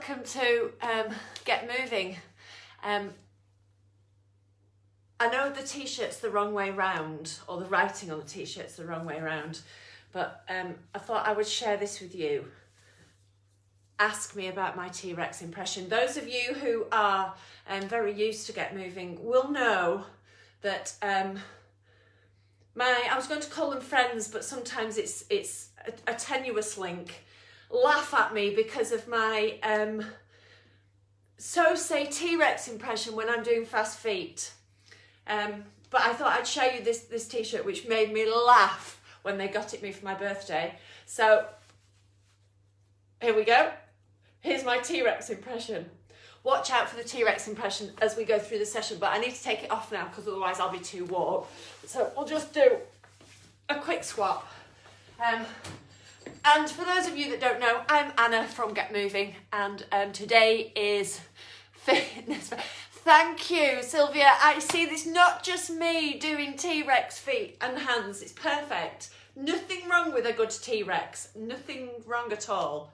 welcome to Get Moving. I know the t-shirt's the wrong way round, or the writing on the t-shirt's the wrong way round, but I thought I would share this with you. Ask me about my T-Rex impression. Those of you who are very used to Get Moving will know that I was going to call them friends, but sometimes it's a tenuous link, laugh at me because of my so say T-Rex impression when I'm doing fast feet. But I thought I'd show you this t-shirt which made me laugh when they got it me for my birthday. So here we go. Here's my T-Rex impression. Watch out for the T-Rex impression as we go through the session, but I need to take it off now because otherwise I'll be too warm. So we'll just do a quick swap. And for those of you that don't know, I'm Anna from Get Moving, and today is fitness. Thank you, Sylvia. I see this not just me doing T-Rex feet and hands. It's perfect. Nothing wrong with a good T-Rex. Nothing wrong at all.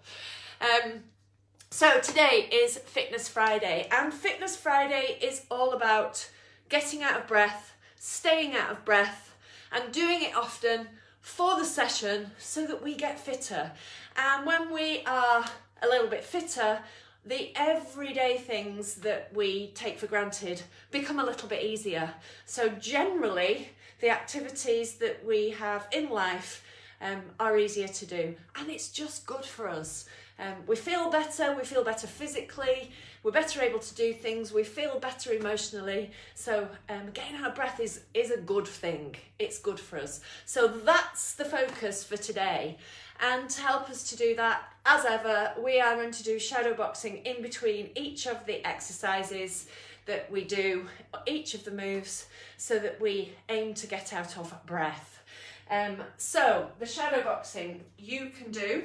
So today is Fitness Friday, and Fitness Friday is all about getting out of breath, staying out of breath, and doing it often for the session so that we get fitter. And when we are a little bit fitter, the everyday things that we take for granted become a little bit easier. So generally, the activities that we have in life are easier to do, and it's just good for us. We feel better physically, we're better able to do things, we feel better emotionally. So getting out of breath is a good thing. It's good for us. So that's the focus for today. And to help us to do that, as ever, we are going to do shadow boxing in between each of the exercises that we do, each of the moves, so that we aim to get out of breath. So the shadow boxing you can do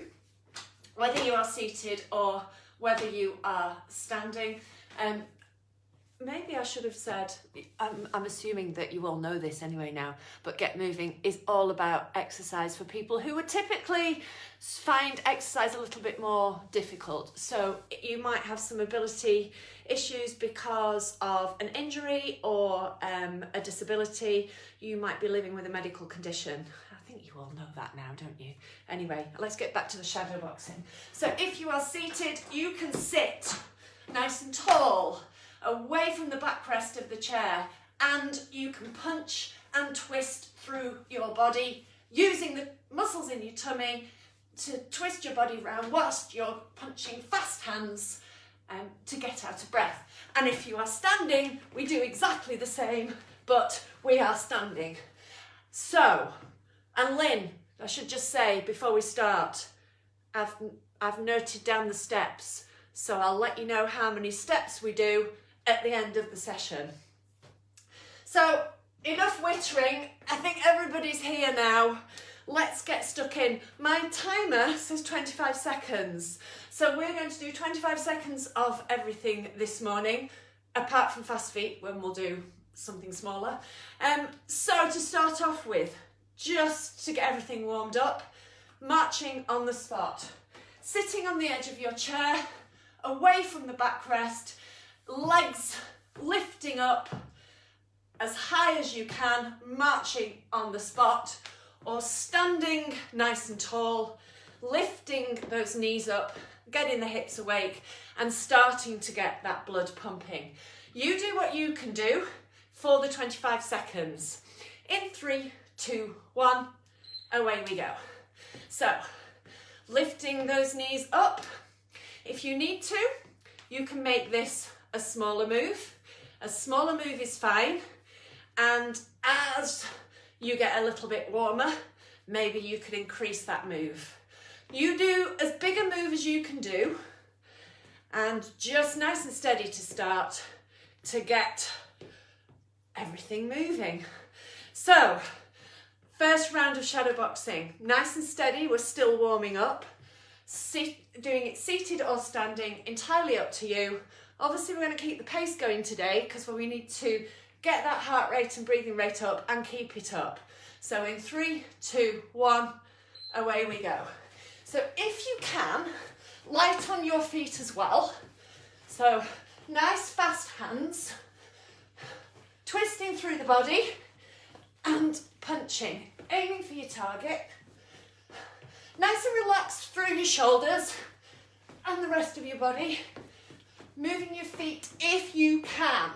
whether you are seated or whether you are standing. Maybe I should have said, I'm assuming that you all know this anyway now, but Get Moving is all about exercise for people who would typically find exercise a little bit more difficult. So you might have some mobility issues because of an injury or a disability. You might be living with a medical condition. I think you all know that now, don't you? Anyway, let's get back to the shadow boxing. So if you are seated, you can sit nice and tall, away from the backrest of the chair, and you can punch and twist through your body using the muscles in your tummy to twist your body around whilst you're punching fast hands to get out of breath. And if you are standing, we do exactly the same, but we are standing. So, and Lynn, I should just say before we start, I've noted down the steps, so I'll let you know how many steps we do at the end of the session. So enough wittering, I think everybody's here now. Let's get stuck in. My timer says 25 seconds. So we're going to do 25 seconds of everything this morning, apart from fast feet when we'll do something smaller. So to start off with, just to get everything warmed up, marching on the spot, sitting on the edge of your chair, away from the backrest, legs lifting up as high as you can, marching on the spot, or standing nice and tall, lifting those knees up, getting the hips awake and starting to get that blood pumping. You do what you can do for the 25 seconds. In 3, 2, 1, away we go. So, lifting those knees up. If you need to, you can make this a smaller move. A smaller move is fine. And as you get a little bit warmer, maybe you could increase that move. You do as big a move as you can do, and just nice and steady to start to get everything moving. So, first round of shadow boxing, nice and steady, we're still warming up. Doing it seated or standing, entirely up to you. Obviously we're going to keep the pace going today because we need to get that heart rate and breathing rate up and keep it up. So in 3, 2, 1, away we go. So if you can, light on your feet as well. So nice fast hands, twisting through the body and punching, aiming for your target. Nice and relaxed through your shoulders and the rest of your body. Moving your feet if you can.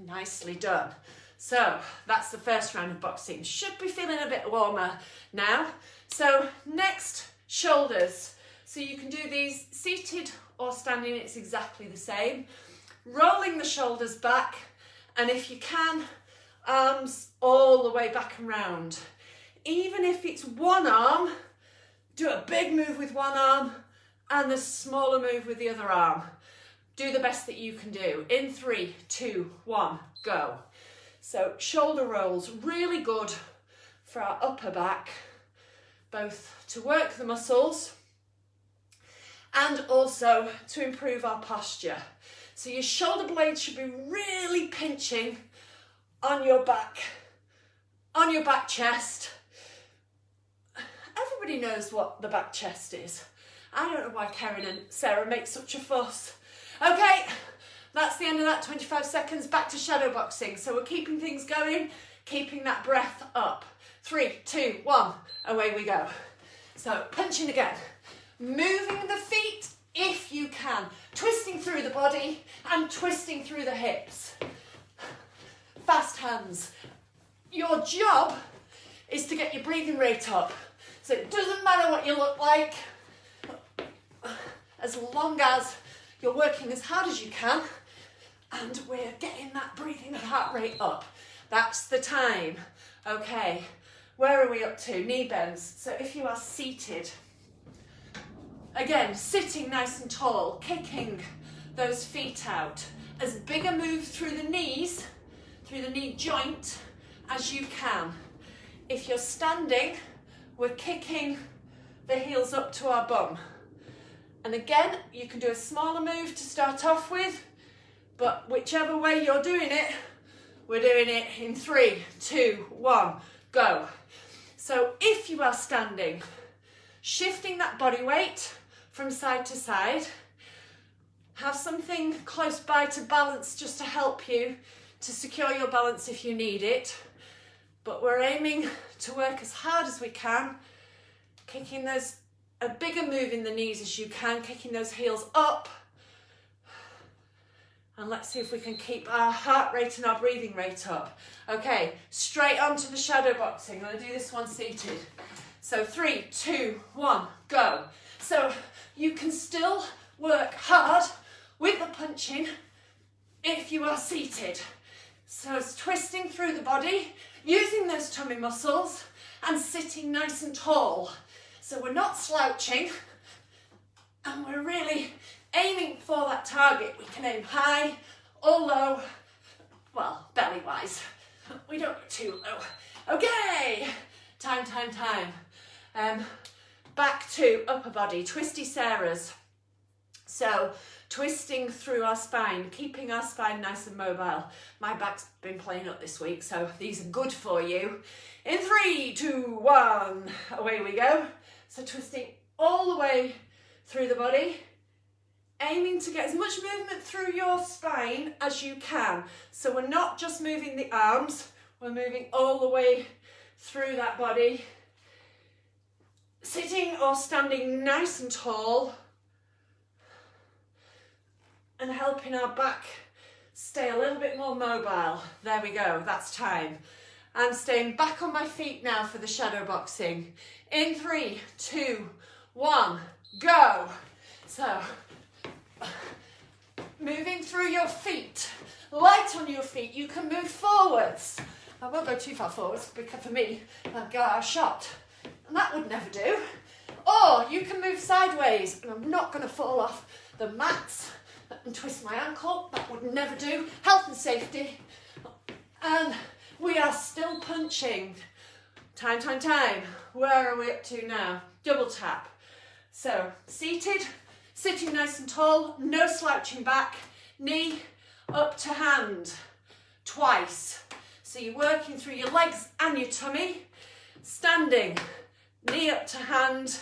Nicely done. So that's the first round of boxing. Should be feeling a bit warmer now. So next, shoulders. So you can do these seated or standing, it's exactly the same. Rolling the shoulders back, and if you can, arms all the way back and round. Even if it's one arm, do a big move with one arm and a smaller move with the other arm. Do the best that you can do. In 3, 2, 1, go. So shoulder rolls, really good for our upper back, both to work the muscles and also to improve our posture. So your shoulder blades should be really pinching on your back chest. Everybody knows what the back chest is. I don't know why Karen and Sarah make such a fuss. Okay, that's the end of that 25 seconds. Back to shadow boxing. So we're keeping things going, keeping that breath up. 3, 2, 1, away we go. So punching again. Moving the feet if you can. Twisting through the body and twisting through the hips. Fast hands. Your job is to get your breathing rate up. So it doesn't matter what you look like, as long as you're working as hard as you can and we're getting that breathing and heart rate up. That's the time. Okay, where are we up to? Knee bends. So if you are seated, again, sitting nice and tall, kicking those feet out. As big a move through the knees, through the knee joint as you can. If you're standing, we're kicking the heels up to our bum. And again, you can do a smaller move to start off with, but whichever way you're doing it, we're doing it in 3, 2, 1, go. So if you are standing, shifting that body weight from side to side, have something close by to balance just to help you to secure your balance if you need it. But we're aiming to work as hard as we can, kicking those, a bigger move in the knees as you can, kicking those heels up. And let's see if we can keep our heart rate and our breathing rate up. Okay, straight on to the shadow boxing. I'm going to do this one seated. So 3, 2, 1, go. So you can still work hard with the punching if you are seated. So it's twisting through the body, using those tummy muscles and sitting nice and tall. So we're not slouching and we're really aiming for that target. We can aim high or low, well, belly-wise. We don't go too low. Okay, time. Back to upper body, twisty Sarahs. So twisting through our spine, keeping our spine nice and mobile. My back's been playing up this week, so these are good for you. In 3, 2, 1, away we go. So twisting all the way through the body, aiming to get as much movement through your spine as you can. So we're not just moving the arms, we're moving all the way through that body. Sitting or standing nice and tall and helping our back stay a little bit more mobile. There we go, that's time. I'm staying back on my feet now for the shadow boxing. In 3, 2, 1, go. So, moving through your feet, light on your feet. You can move forwards. I won't go too far forwards because for me, I'll go out of shot. And that would never do. Or you can move sideways, and I'm not going to fall off the mats and twist my ankle. That would never do. Health and safety. And we are still punching. Time. Where are we up to now? Double tap. So seated, sitting nice and tall, no slouching back, knee up to hand, twice. So you're working through your legs and your tummy. Standing, knee up to hand,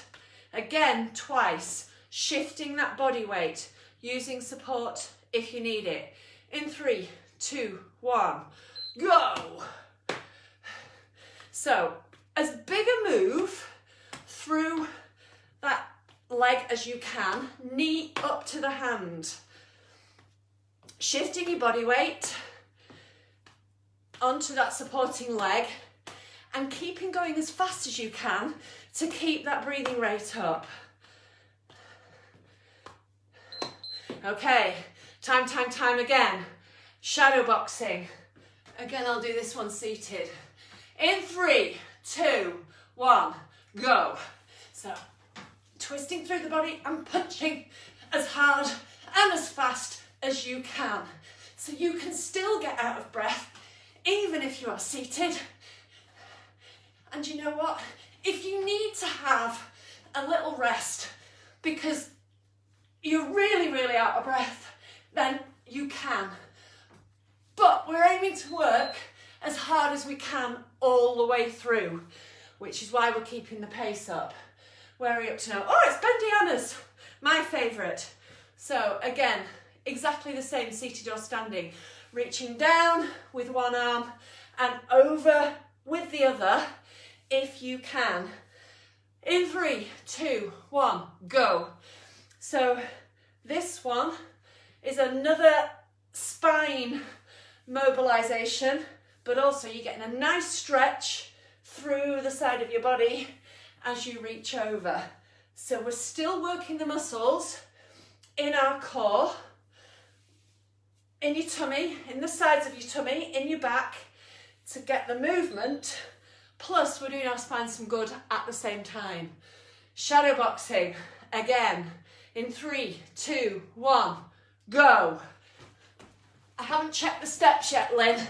Again, twice, shifting that body weight, using support if you need it. In 3, 2, 1, go. So, as big a move through that leg as you can, knee up to the hand. Shifting your body weight onto that supporting leg and keeping going as fast as you can to keep that breathing rate up. Okay, time again. Shadow boxing. Again, I'll do this one seated. In 3, 2, 1, go. So, twisting through the body and punching as hard and as fast as you can. So you can still get out of breath, even if you are seated. And you know what? If you need to have a little rest because you're really out of breath, then you can. But we're aiming to work as hard as we can all the way through, which is why we're keeping the pace up. Where are we up to now? Oh, it's Bendianas, my favourite. So again, exactly the same, seated or standing. Reaching down with one arm and over with the other if you can. In 3, 2, 1, go. So this one is another spine mobilisation, but also you're getting a nice stretch through the side of your body as you reach over. So we're still working the muscles in our core, in your tummy, in the sides of your tummy, in your back, to get the movement, plus we're doing our spine some good at the same time. Shadow boxing, again, in 3, 2, 1, go. I haven't checked the steps yet, Lynn.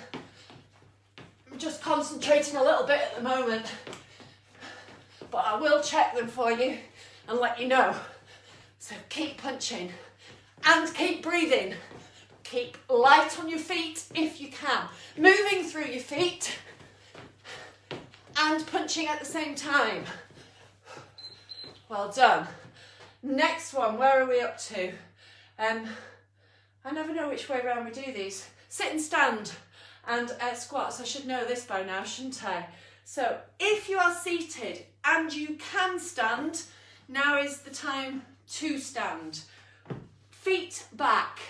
I'm just concentrating a little bit at the moment, but I will check them for you and let you know. So keep punching and keep breathing. Keep light on your feet if you can. Moving through your feet and punching at the same time. Well done. Next one, where are we up to? I never know which way around we do these. Sit and stand and squats. I should know this by now, shouldn't I? So if you are seated and you can stand, now is the time to stand. Feet back,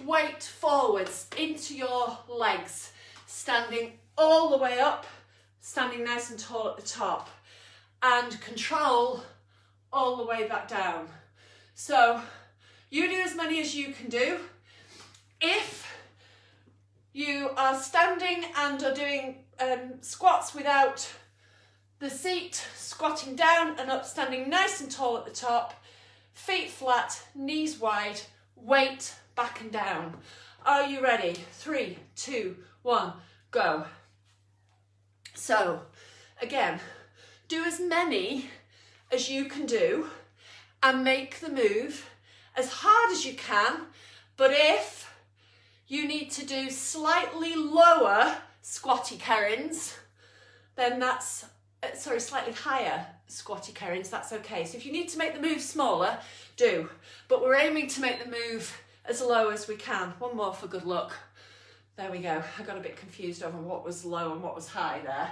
weight forwards into your legs, standing all the way up, standing nice and tall at the top, and control all the way back down. So you do as many as you can do. If you are standing and are doing squats without the seat, squatting down and up, standing nice and tall at the top, feet flat, knees wide, weight back and down. Are you ready? 3, 2, 1, go. So, again, do as many as you can do and make the move as hard as you can, but if you need to do slightly lower squatty kerins, then that's, slightly higher squatty kerins, that's okay. So if you need to make the move smaller, do. But we're aiming to make the move as low as we can. One more for good luck. There we go. I got a bit confused over what was low and what was high there.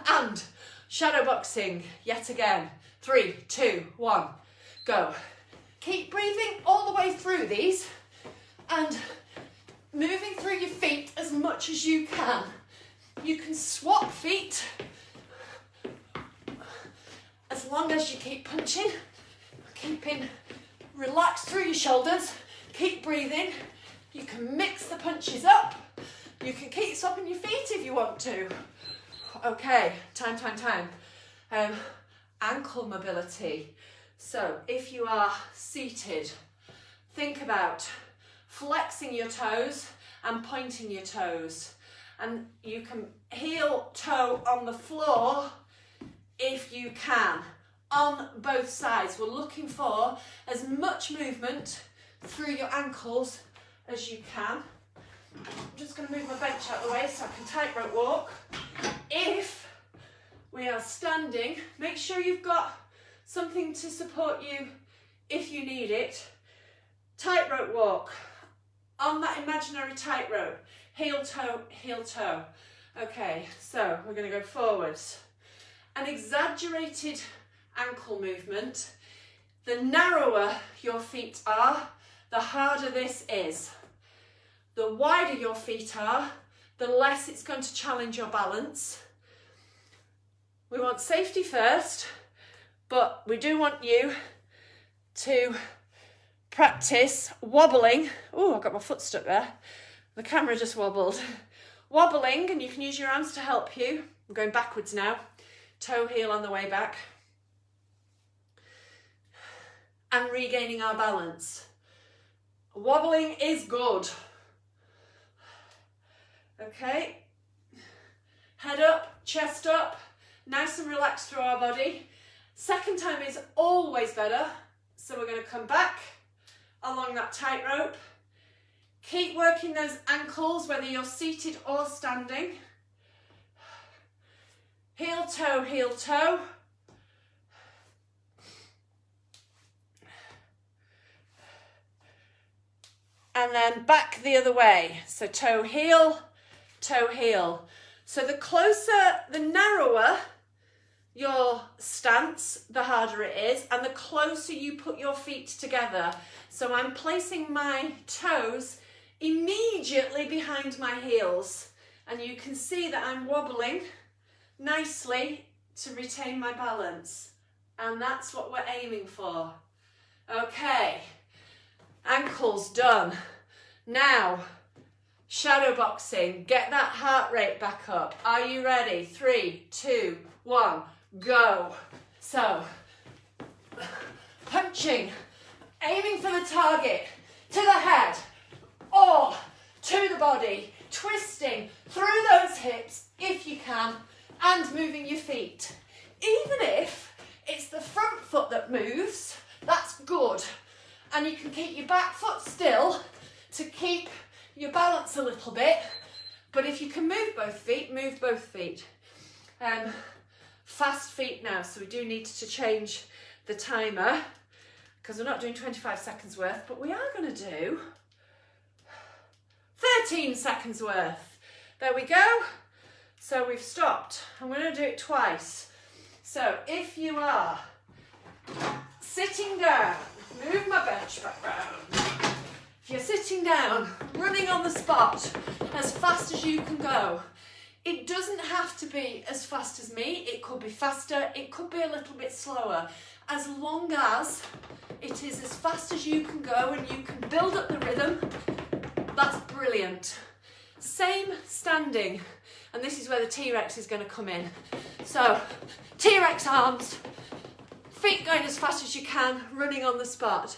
And shadow boxing, yet again. 3, 2, 1, go. Keep breathing all the way through these and moving through your feet as much as you can. You can swap feet as long as you keep punching, keeping relaxed through your shoulders, keep breathing. You can mix the punches up. You can keep swapping your feet if you want to. Okay, time. Ankle mobility. So if you are seated, think about flexing your toes and pointing your toes. And you can heel toe on the floor if you can, on both sides. We're looking for as much movement through your ankles as you can. I'm just going to move my bench out of the way so I can tightrope walk. If we are standing, make sure you've got something to support you if you need it. Tightrope walk. On that imaginary tightrope, heel toe, heel toe. Okay, so we're going to go forwards. An exaggerated ankle movement. The narrower your feet are, the harder this is. The wider your feet are, the less it's going to challenge your balance. We want safety first, but we do want you to practice wobbling. Oh, I got my foot stuck there. The camera just wobbled. Wobbling, and you can use your arms to help you. I'm going backwards now. Toe heel on the way back. And regaining our balance. Wobbling is good. Okay. Head up, chest up, nice and relaxed through our body. Second time is always better. So we're going to come back along that tightrope. Keep working those ankles, whether you're seated or standing. Heel toe, heel toe. And then back the other way. So toe, heel, toe, heel. So the closer, the narrower your stance, the harder it is, and the closer you put your feet together. So I'm placing my toes immediately behind my heels, and you can see that I'm wobbling nicely to retain my balance, and that's what we're aiming for. Okay, ankles done. Now, shadow boxing. Get that heart rate back up. Are you ready? 3, 2, 1, go. So, punching, aiming for the target, to the head, or to the body, twisting through those hips if you can, and moving your feet. Even if it's the front foot that moves, that's good. And you can keep your back foot still to keep your balance a little bit. But if you can move both feet, move both feet. Fast feet now, so we do need to change the timer because we're not doing 25 seconds worth, but we are going to do 13 seconds worth. There we go. So we've stopped. I'm going to do it twice. So if you are sitting down, move my bench back round. If you're sitting down, running on the spot as fast as you can go. It doesn't have to be as fast as me. It could be faster. It could be a little bit slower. As long as it is as fast as you can go and you can build up the rhythm, that's brilliant. Same standing. And this is where the T-Rex is going to come in. So, T-Rex arms, feet going as fast as you can, running on the spot.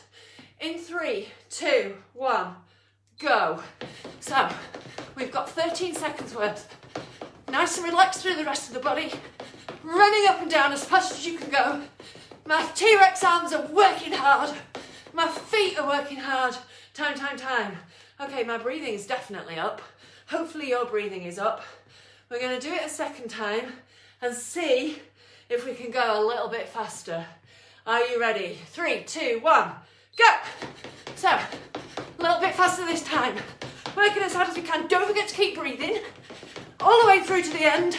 In 3, 2, 1, go. So, we've got 13 seconds worth. Nice and relaxed through the rest of the body. Running up and down as fast as you can go. My T-Rex arms are working hard. My feet are working hard. Time, time, time. Okay, my breathing is definitely up. Hopefully your breathing is up. We're going to do it a second time and see if we can go a little bit faster. Are you ready? 3, 2, 1, go! So, a little bit faster this time. Working as hard as we can. Don't forget to keep breathing. All the way through to the end.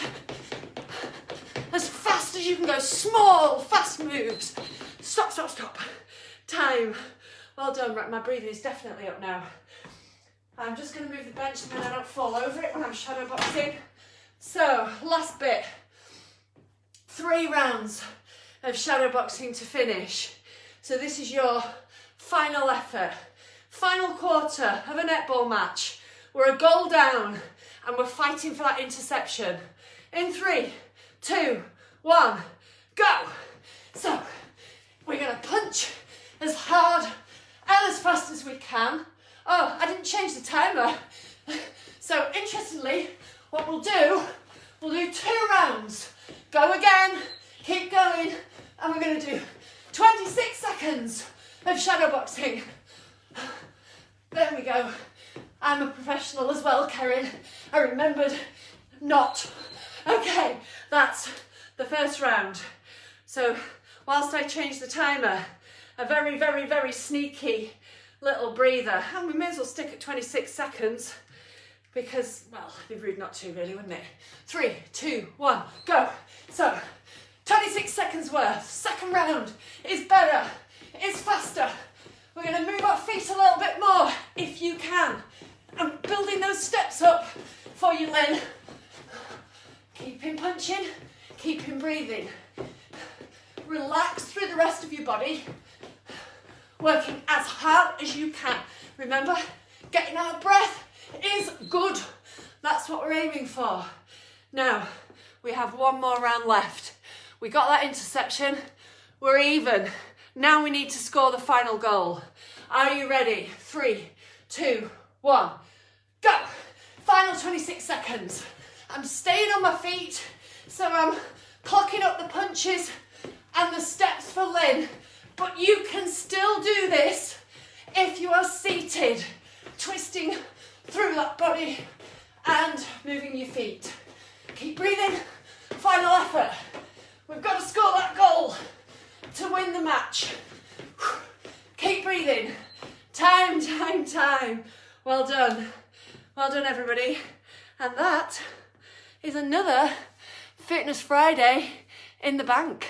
As fast as you can go. Small, fast moves. Stop, stop, stop. Time. Well done. Right, my breathing is definitely up now. I'm just going to move the bench so then I don't fall over it when I'm shadow boxing. So, last bit. 3 rounds of shadow boxing to finish. So this is your final effort. Final quarter of a netball match. We're a goal down and we're fighting for that interception. In 3, 2, 1, go. So, we're going to punch as hard and as fast as we can. Oh, I didn't change the timer. So, interestingly, what we'll do 2 rounds. Go again, keep going, and we're going to do 26 seconds of shadow boxing. There we go. I'm a professional as well, Karen. I remembered not. Okay, that's the first round. So whilst I change the timer, a very, very, very sneaky little breather. And we may as well stick at 26 seconds because, well, it'd be rude not to really, wouldn't it? 3, 2, 1, go. So, 26 seconds worth. Second round is better, it's faster. We're going to move our feet a little bit more if you can. And building those steps up for you, Lynn. Keeping punching, keeping breathing. Relax through the rest of your body. Working as hard as you can. Remember, getting our breath is good. That's what we're aiming for. Now, we have one more round left. We got that interception. We're even. Now we need to score the final goal. Are you ready? 3, 2, 1, go. Final 26 seconds. I'm staying on my feet, so I'm clocking up the punches and the steps for Lynn. But you can still do this if you are seated, twisting through that body and moving your feet. Keep breathing. Final effort. We've got to score that goal to win the match. Keep breathing. Time, time, time. Well done. Well done, everybody. And that is another Fitness Friday in the bank.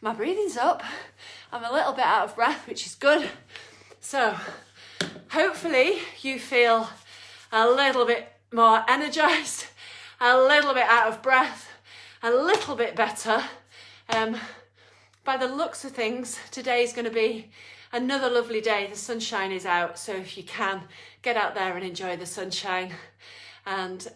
My breathing's up. I'm a little bit out of breath, which is good. So hopefully you feel a little bit more energized, a little bit out of breath, a little bit better. By the looks of things, today's going to be another lovely day. The sunshine is out, so if you can, get out there and enjoy the sunshine and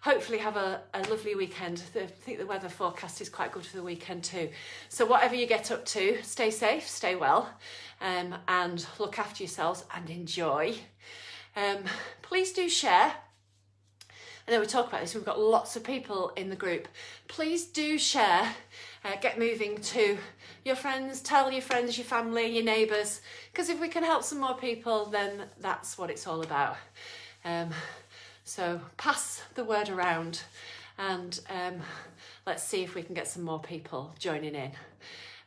hopefully have a lovely weekend. I think the weather forecast is quite good for the weekend too. So whatever you get up to, stay safe, stay well, and look after yourselves and enjoy. Please do share. I know we talk about this, we've got lots of people in the group. Please do share, get moving to your friends, tell your friends, your family, your neighbours, because if we can help some more people, then that's what it's all about. So pass the word around and let's see if we can get some more people joining in.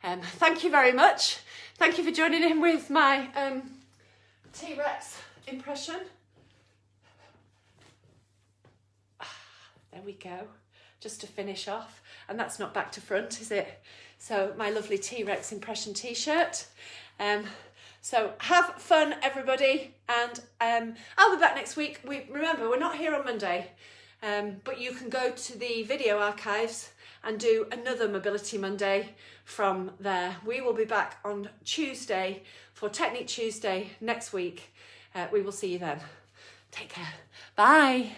Thank you very much. Thank you for joining in with my T-Rex impression. There we go, just to finish off. And that's not back to front, is it? So my lovely T-Rex impression t-shirt. So have fun, everybody, and I'll be back next week. Remember, we're not here on Monday, but you can go to the video archives and do another Mobility Monday from there. We will be back on Tuesday for Technique Tuesday next week. We will see you then. Take care. Bye.